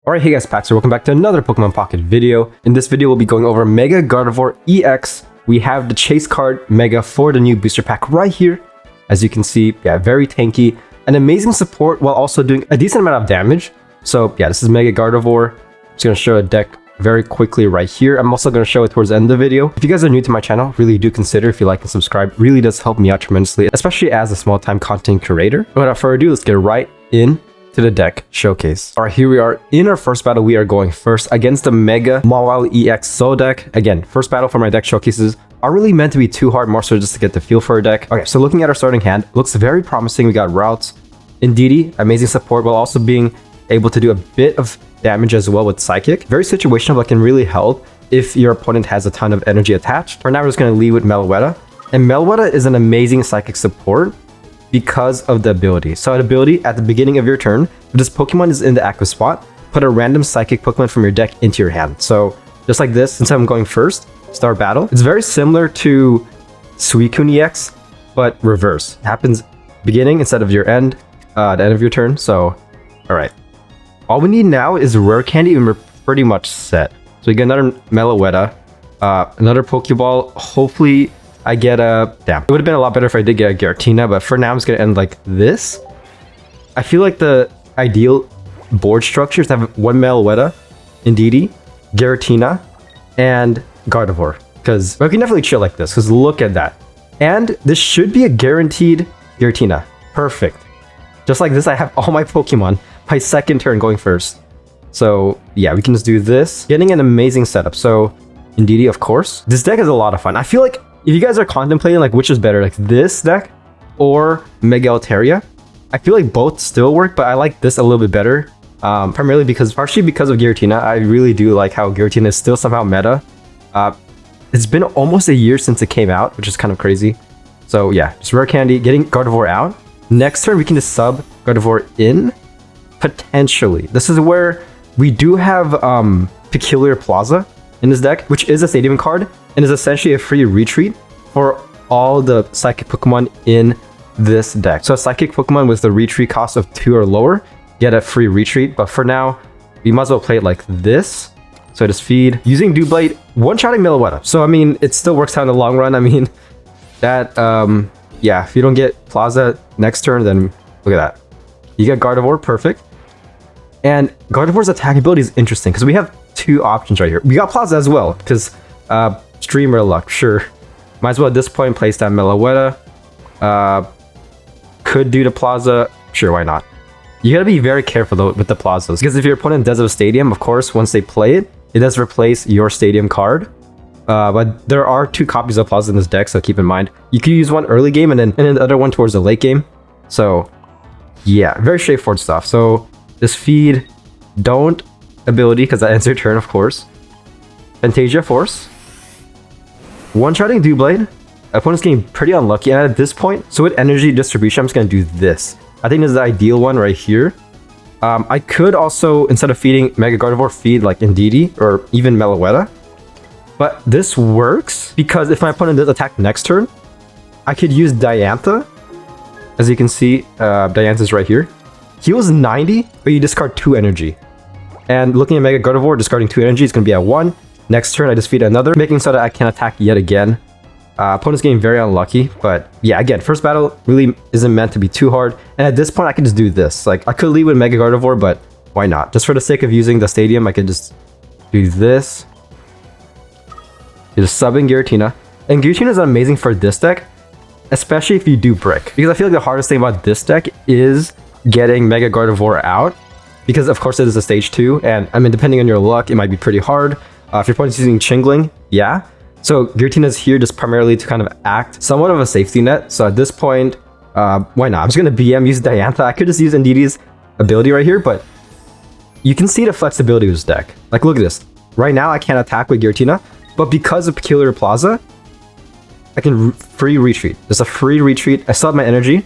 Alright, hey guys, Paxer, welcome back to another Pokemon Pocket video. In this video, we'll be going over Mega Gardevoir EX. We have the Chase card Mega for the new booster pack right here. As you can see, yeah, very tanky. An amazing support while also doing a decent amount of damage. So yeah, this is Mega Gardevoir. I'm just going to show a deck very quickly right here. I'm also going to show it towards the end of the video. If you guys are new to my channel, really do consider if you like and subscribe. Really does help me out tremendously, especially as a small-time content creator. Without further ado, let's get right in to the deck showcase. Alright, here we are. In our first battle, we are going first against the Mega Mawile EX Soul deck. Again, first battle for my deck showcases are really meant to be too hard, more so just to get the feel for a deck. Okay, so looking at our starting hand, looks very promising. We got Routes, Indeedee, amazing support, while also being able to do a bit of damage as well with Psychic. Very situational, but can really help if your opponent has a ton of energy attached. For now, we're just going to lead with Meloetta. And Meloetta is an amazing Psychic support because of the ability. So an ability at the beginning of your turn, if this Pokemon is in the active spot, put a random Psychic Pokemon from your deck into your hand. So just like this, since I'm going first, start battle. It's very similar to Suicune EX, but reverse. It happens beginning instead of your end, the end of your turn. So, all right. All we need now is Rare Candy and we're pretty much set. So we get another Meloetta, another Pokeball. Hopefully I get a... Damn. It would have been a lot better if I did get a Giratina, but for now I'm just going to end like this. I feel like the ideal board structure is to have one Meloetta, Indeedee, Giratina, and Gardevoir. Because we can definitely chill like this, because look at that. And this should be a guaranteed Giratina. Perfect. Just like this, I have all my Pokemon. My second turn going first. So yeah, we can just do this. Getting an amazing setup. So Indeedee, of course. This deck is a lot of fun. I feel like if you guys are contemplating like which is better, like this deck or Mega Altaria, I feel like both still work, but I like this a little bit better. Partially because of Giratina. I really do like how Giratina is still somehow meta. It's been almost a year since it came out, which is kind of crazy. So yeah, just Rare Candy, getting Gardevoir out. Next turn, we can just sub Gardevoir in. Potentially. This is where we do have Peculiar Plaza in this deck, which is a stadium card and is essentially a free retreat for all the Psychic Pokemon in this deck. So a Psychic Pokemon with the retreat cost of 2 or lower get a free retreat, but for now, we might as well play it like this. So I just feed. Using Doublade, one-shotting Meloetta. So I mean, it still works out in the long run. I mean, that, yeah, if you don't get Plaza next turn, then look at that. You get Gardevoir, perfect. And Gardevoir's attack ability is interesting because we have two options right here. We got Plaza as well because Streamer Luck, sure. Might as well at this point place down Meloetta. Could do the Plaza, sure, why not? You gotta be very careful though with the Plazas because if your opponent does have a stadium, of course, once they play it, it does replace your stadium card. But there are 2 copies of Plaza in this deck, so keep in mind. You could use one early game and then the other one towards the late game. So yeah, very straightforward stuff. So this feed, don't ability, because that ends your turn, of course. Fantasia Force. One-shotting Doublade. Opponent's getting pretty unlucky, and at this point, so with energy distribution, I'm just going to do this. I think this is the ideal one right here. I could also, instead of feeding Mega Gardevoir, feed like Indeedee or even Meloetta. But this works because if my opponent does attack next turn, I could use Diantha. As you can see, Diantha's right here. Heals 90, but you discard 2 energy. And looking at Mega Gardevoir, discarding 2 energy is going to be at 1. Next turn, I just feed another, making so that I can attack yet again. Opponent's getting very unlucky, but yeah, again, first battle really isn't meant to be too hard. And at this point, I can just do this. Like, I could lead with Mega Gardevoir, but why not? Just for the sake of using the stadium, I could just do this. Just subbing Giratina. And Giratina is amazing for this deck, especially if you do brick. Because I feel like the hardest thing about this deck is getting Mega Gardevoir out, because of course it is a stage 2, and I mean, depending on your luck, it might be pretty hard. If your opponent's using Chingling, yeah. So Giratina's here just primarily to kind of act somewhat of a safety net. So at this point, why not? I'm just gonna BM, use Diantha. I could just use Indeedee's ability right here, but you can see the flexibility of this deck. Like, look at this. Right now, I can't attack with Giratina, but because of Peculiar Plaza, I can free retreat. Just a free retreat. I still have my energy.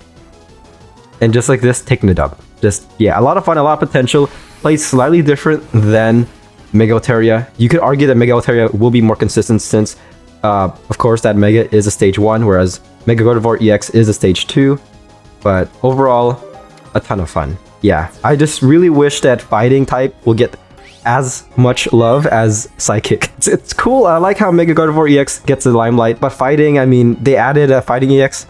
And just like this, taking the dub. Just, yeah, a lot of fun, a lot of potential. Plays slightly different than Mega Altaria. You could argue that Mega Altaria will be more consistent since, of course, that Mega is a stage 1, whereas Mega Gardevoir EX is a stage 2. But overall, a ton of fun. Yeah, I just really wish that fighting type will get as much love as Psychic. It's cool. I like how Mega Gardevoir EX gets the limelight, but fighting, I mean, they added a fighting EX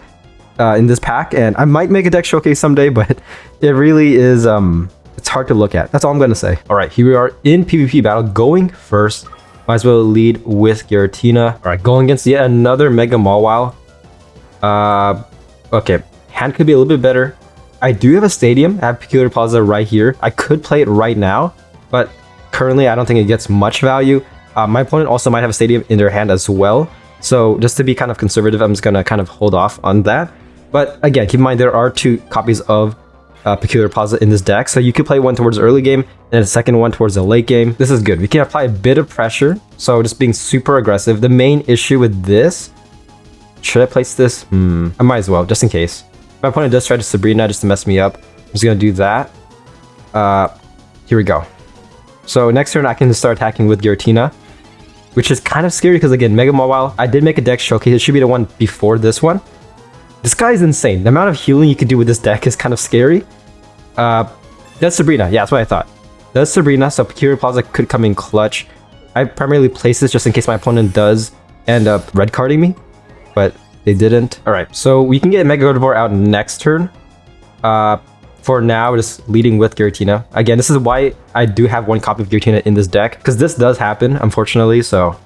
in this pack, and I might make a deck showcase someday, but it really is, it's hard to look at. That's all I'm going to say. All right, here we are in PvP battle, going first. Might as well lead with Giratina. All right, going against yet another Mega Mawile. Okay, hand could be a little bit better. I do have a Stadium. I have Peculiar Plaza right here. I could play it right now, but currently I don't think it gets much value. My opponent also might have a Stadium in their hand as well. So just to be kind of conservative, I'm just going to kind of hold off on that. But again, keep in mind there are 2 copies of Peculiar Plaza in this deck. So you could play one towards the early game and a second one towards the late game. This is good. We can apply a bit of pressure. So just being super aggressive. The main issue with this, should I place this? I might as well, just in case. My opponent does try to Sabrina just to mess me up. I'm just going to do that. Here we go. So next turn I can start attacking with Giratina, which is kind of scary because again, Mega Mawile, I did make a deck showcase. It should be the one before this one. This guy is insane. The amount of healing you can do with this deck is kind of scary. That's Sabrina. Yeah, that's what I thought. That's Sabrina, so Peculiar Plaza could come in clutch. I primarily place this just in case my opponent does end up red carding me, but they didn't. All right, so we can get Mega Gardevoir out next turn. For now, just leading with Giratina. Again, this is why I do have 1 copy of Giratina in this deck, because this does happen, unfortunately. So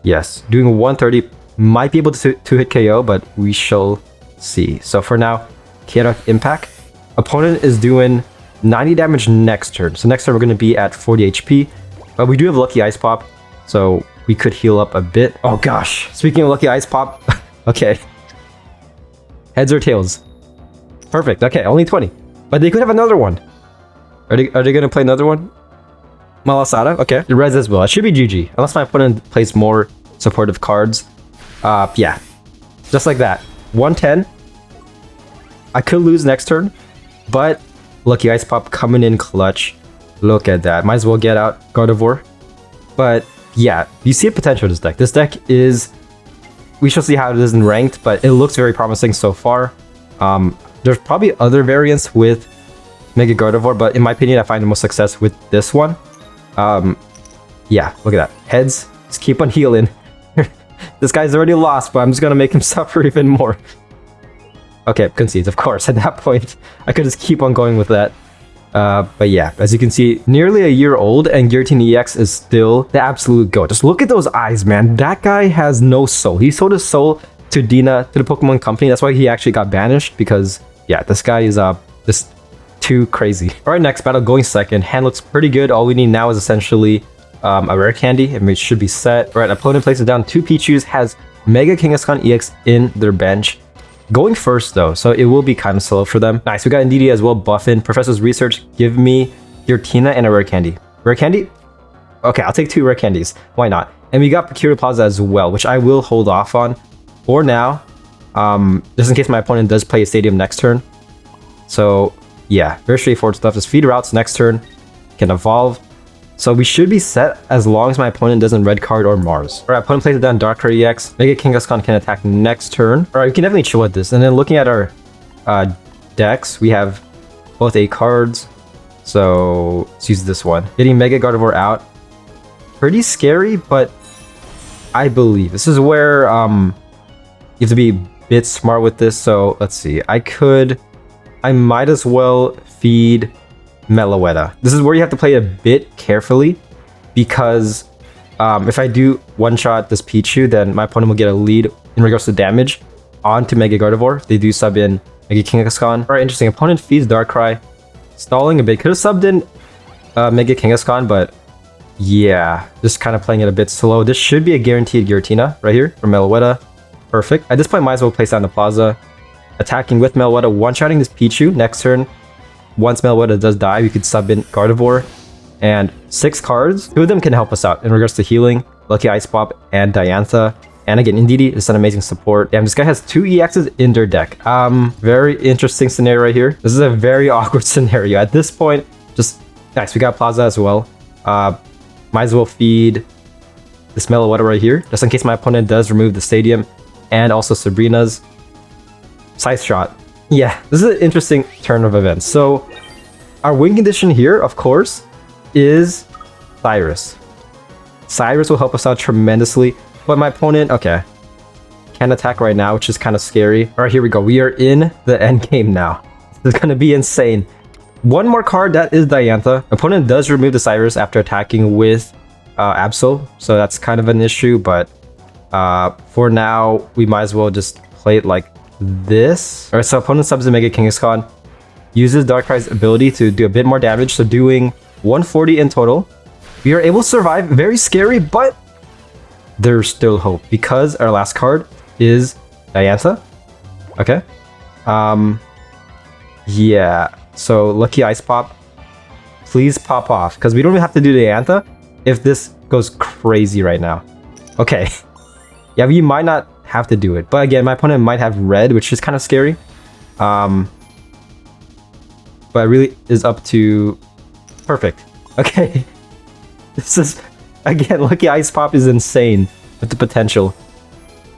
yes, doing 130 might be able to hit KO, but we shall see. So for now, chaotic impact. Opponent is doing 90 damage next turn. So next turn we're going to be at 40 HP, but we do have Lucky Ice Pop, so we could heal up a bit. Oh gosh, speaking of Lucky Ice Pop, okay. Heads or tails? Perfect. Okay, only 20. But they could have another one. Are they going to play another one? Malasada? Okay. The Reds as well. It should be GG. Unless my opponent plays more supportive cards. Yeah. Just like that. 110. I could lose next turn. But Lucky Ice Pop coming in clutch. Look at that. Might as well get out Gardevoir. But yeah, you see a potential in this deck. This deck is... We shall see how it is in ranked, but it looks very promising so far. There's probably other variants with Mega Gardevoir, but in my opinion, I find the most success with this one. Yeah, look at that. Heads, just keep on healing. This guy's already lost, but I'm just gonna make him suffer even more. Okay, concedes, of course. At that point, I could just keep on going with that. But yeah, as you can see, nearly a year old, and Giratina EX is still the absolute GOAT. Just look at those eyes, man. That guy has no soul. He sold his soul to Dina, to the Pokemon Company. That's why he actually got banished, because yeah, this guy is just too crazy. All right, next battle, going second. Hand looks pretty good. All we need now is essentially a rare candy, and it should be set. All right, opponent places down 2 Pichus, has Mega Kangaskhan EX in their bench. Going first though, so it will be kind of slow for them. Nice, we got Indeedee as well buffing. Professor's Research, give me Giratina and a rare candy. Rare candy? Okay, I'll take 2 rare candies. Why not? And we got Peculiar Plaza as well, which I will hold off on for now. Just in case my opponent does play a Stadium next turn. So yeah, very straightforward stuff. Just feed routes next turn, can evolve. So we should be set as long as my opponent doesn't red card or Mars. All right, opponent plays it down Darkrai EX. Mega Kangaskhan can attack next turn. All right, we can definitely chill with this. And then looking at our decks, we have both 8 cards. So let's use this one. Getting Mega Gardevoir out. Pretty scary, but I believe this is where you have to be a bit smart with this. So let's see. I might as well feed Meloetta. This is where you have to play a bit carefully, because if I do one-shot this Pichu, then my opponent will get a lead in regards to damage onto Mega Gardevoir. They do sub in Mega Kangaskhan. Alright, interesting. Opponent feeds Darkrai. Stalling a bit. Could have subbed in Mega Kangaskhan, but yeah, just kind of playing it a bit slow. This should be a guaranteed Giratina right here from Meloetta. Perfect. At this point, might as well place down the Plaza. Attacking with Meloetta, one-shotting this Pichu. Next turn, once Meloetta does die, we could sub in Gardevoir. And 6 cards. 2 of them can help us out in regards to healing. Lucky Ice Pop and Diantha. And again, Indeedee is an amazing support. Damn, this guy has 2 EXs in their deck. Very interesting scenario right here. This is a very awkward scenario. At this point, just nice. We got Plaza as well. Might as well feed this Meloetta right here, just in case my opponent does remove the Stadium and also Sabrina's. Scythe Shot. Yeah, this is an interesting turn of events. So our win condition here, of course, is Cyrus. Cyrus will help us out tremendously, but my opponent, okay, can't attack right now, which is kind of scary. All right, here we go. We are in the end game now. This is going to be insane. One more card, that is Diantha. Opponent does remove the Cyrus after attacking with Absol, so that's kind of an issue, but for now, we might as well just play it like this. All right, so opponent subs in Mega Kangaskhan, uses Darkrai's ability to do a bit more damage, so doing 140 in total. We are able to survive. Very scary, but there's still hope because our last card is Diantha. Okay. Yeah. So lucky ice pop. Please pop off because we don't even have to do Diantha if this goes crazy right now. Okay. Yeah, we might not have to do it, but again, my opponent might have red, which is kind of scary. But it really is up to perfect. Okay. This is, again, lucky ice pop is insane with the potential.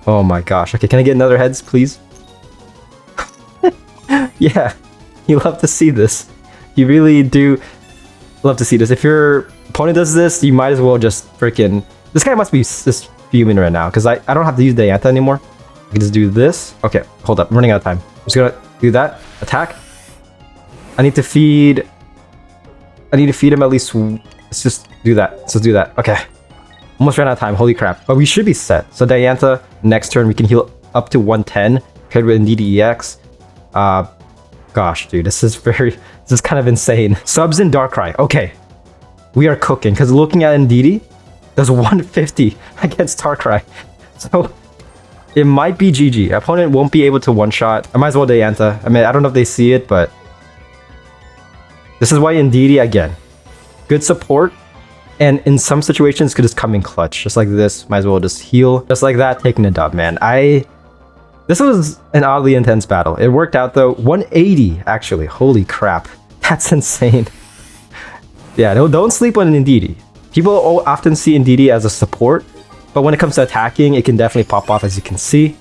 Oh my gosh. Okay, can I get another heads, please? Yeah, you love to see this. You really do love to see this. If your opponent does this, you might as well just freaking... This guy must be just fuming right now because I don't have to use Diantha anymore. I can just do this. Okay, hold up. I'm running out of time. I'm just gonna do that. Attack. I need to feed him at least. Let's just do that. Let's just do that. Okay. Almost ran out of time. Holy crap. But we should be set. So Diantha, next turn, we can heal up to 110. Paired with Indeedee EX. Gosh, dude. This is kind of insane. Subs in Darkrai. Okay. We are cooking. Because looking at Indeedee, does 150 against Darkrai. So it might be GG. Opponent won't be able to one-shot. I might as well Diantha. I mean, I don't know if they see it, but... This is why Indeedee, again, good support, and in some situations could just come in clutch, just like this. Might as well just heal, just like that, taking a dub, man. This was an oddly intense battle. It worked out though. 180 actually. Holy crap, that's insane. Yeah, don't sleep on Indeedee. People often see Indeedee as a support, but when it comes to attacking, it can definitely pop off, as you can see.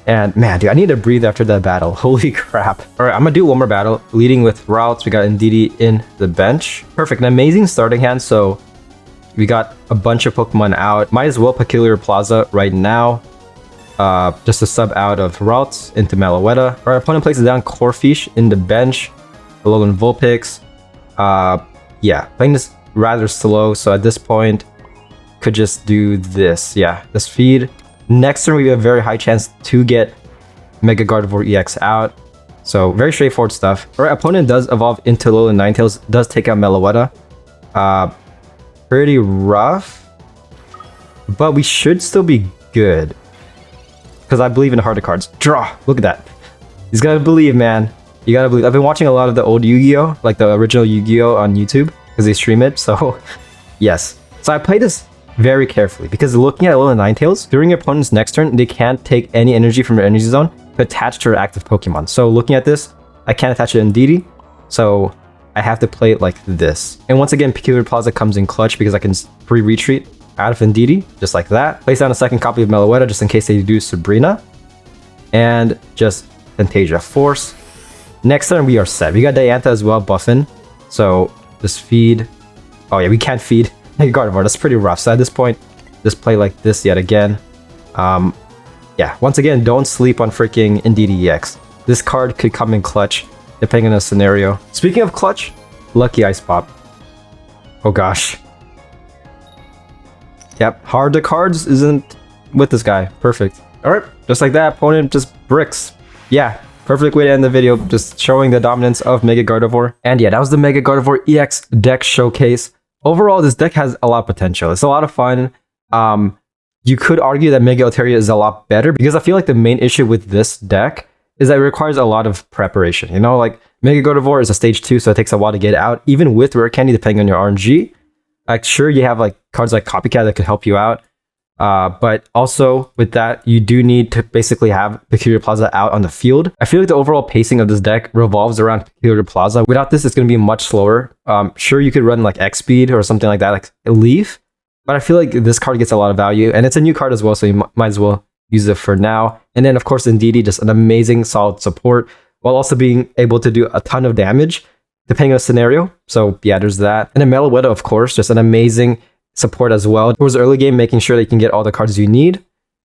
And man, dude, I need to breathe after that battle. Holy crap. All right, I'm gonna do one more battle, leading with routes. We got Indeedee in the bench. Perfect, an amazing starting hand. So we got a bunch of Pokemon out. Might as well Peculiar Plaza right now. Just to sub out of routes into Meloetta. Our opponent places down Corphish in the bench. Alolan Vulpix. Yeah, playing this rather slow. So at this point, could just do this. Yeah, this feed. Next turn, we have a very high chance to get Mega Gardevoir EX out. So, very straightforward stuff. Our opponent does evolve into Alolan Ninetales, does take out Meloetta. Pretty rough. But we should still be good. Because I believe in the harder cards. Draw! Look at that. He's gotta believe, man. You gotta believe. I've been watching a lot of the old Yu-Gi-Oh! Like the original Yu-Gi-Oh! On YouTube. Because they stream it, so... Yes. So I played this very carefully, because looking at Alolan Ninetales, during your opponent's next turn, they can't take any energy from their energy zone to attach to their active Pokemon. So looking at this, I can't attach it in Indeedee, so I have to play it like this. And once again, Peculiar Plaza comes in clutch because I can pre-retreat out of Indeedee, just like that. Place down a second copy of Meloetta just in case they do Sabrina. And just Fantasia Force. Next turn, we are set. We got Diantha as well, buffing. So just feed. Oh yeah, we can't feed Gardevoir. That's pretty rough. So at this point, just play like this yet again. Yeah, once again, don't sleep on freaking Indeedee EX. This card could come in clutch, depending on the scenario. Speaking of clutch, lucky ice pop. Oh gosh. Yep, hard to cards isn't with this guy. Perfect. Alright, just like that, opponent just bricks. Yeah, perfect way to end the video, just showing the dominance of Mega Gardevoir. And yeah, that was the Mega Gardevoir EX deck showcase. Overall, this deck has a lot of potential. It's a lot of fun. You could argue that Mega Altaria is a lot better because I feel like the main issue with this deck is that it requires a lot of preparation. You know, like Mega Gardevoir is a stage 2, so it takes a while to get out. Even with Rare Candy, depending on your RNG. Like, sure, you have like cards like Copycat that could help you out. But also with that, you do need to basically have Peculiar Plaza out on the field. I feel like the overall pacing of this deck revolves around Peculiar Plaza. Without this, it's going to be much slower. Sure, you could run like X Speed or something like that, like Leaf. But I feel like this card gets a lot of value. And it's a new card as well, so you might as well use it for now. And then, of course, Indeedee, just an amazing, solid support, while also being able to do a ton of damage depending on the scenario. So yeah, there's that. And then Meloetta, of course, just an amazing support as well. Towards the early game, making sure that you can get all the cards you need.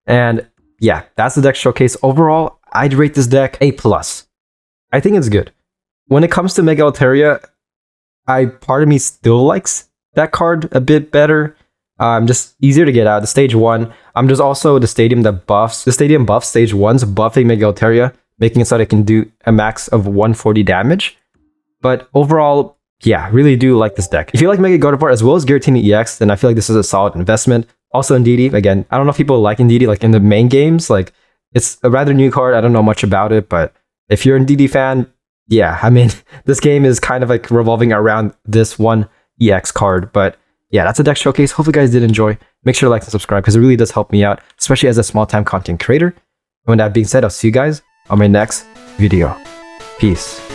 And yeah, that's the deck showcase. Overall, I'd rate this deck A+. I think it's good. When it comes to Mega Altaria, part of me still likes that card a bit better. Just easier to get out. The stage 1. There's also the stadium that buffs. The stadium buffs stage 1's buffing Mega Altaria, making it so that it can do a max of 140 damage. But overall, yeah, really do like this deck. If you like Mega Gardevoir as well as Giratina EX, then I feel like this is a solid investment. Also Indeedee, again, I don't know if people like Indeedee like in the main games. Like, it's a rather new card. I don't know much about it, but if you're an Indeedee fan, yeah, I mean, this game is kind of like revolving around this one EX card. But yeah, that's a deck showcase. Hopefully you guys did enjoy. Make sure to like and subscribe because it really does help me out, especially as a small-time content creator. And with that being said, I'll see you guys on my next video. Peace.